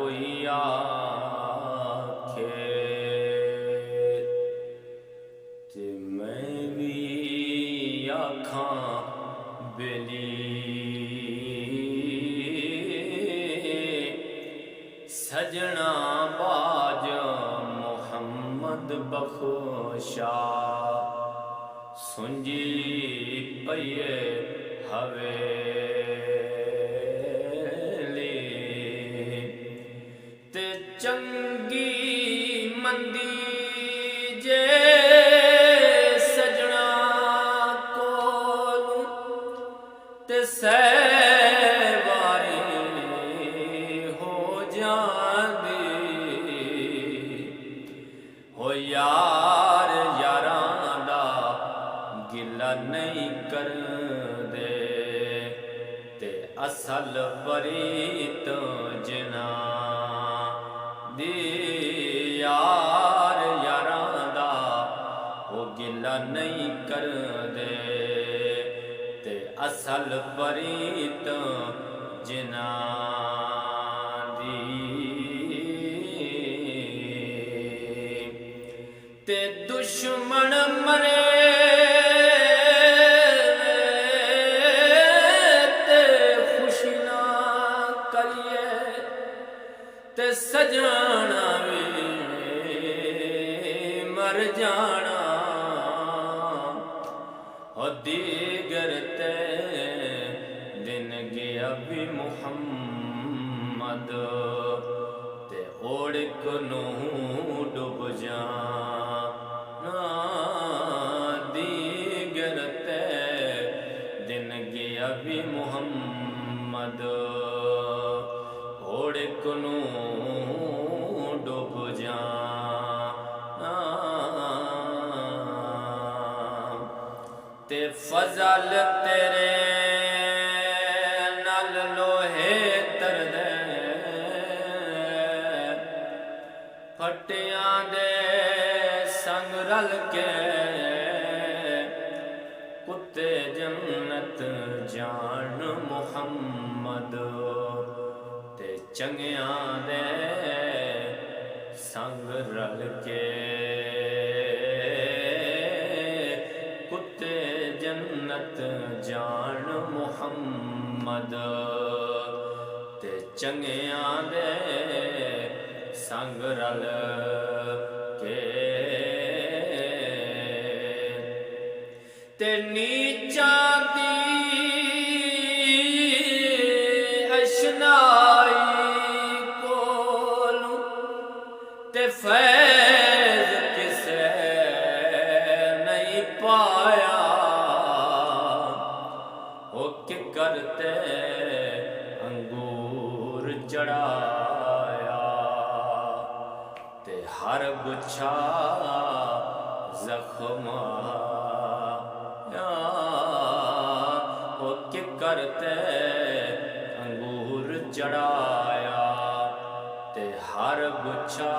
कोई आखे ते मैं भी आखां बेली सजना बाज मोहम्मद बख्शा सुंजी पये हवेली ते चंगी मंदी जे सजना कोलू ते सहवारी हो जांदी हो यार यारां दा गिला नहीं कर दे ते असल परीत जिना दी यार यारां दा वो गिला नहीं कर दे ते असल परीत जिना दी ते दुश्मन मरे ते सजना भी मर जाना हो दीगर ते दिन गया भी मुहम्मद ते ओढ़ नू डुब जाना दीगर ते दिन गया भी मुहम्मद ओढ़ डुब जाना ते फजल तेरे नल लोहे तरदे फटियां दे संग रल के कुत्ते जन्नत जान मुहम्मद ते चंगियां दे संग रल के कुत्ते जन्नत जान मुहम्मद ते चंगियां दे संग रल के ते नीचा दी अशनाई ते फैज़ किसे नहीं पाया हो के करते अंगूर चढ़ाया ते हर गुच्छा ज़ख्माया हो के करते अंगूर चढ़ाया ते हर गुच्छा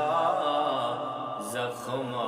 ज़ख्मा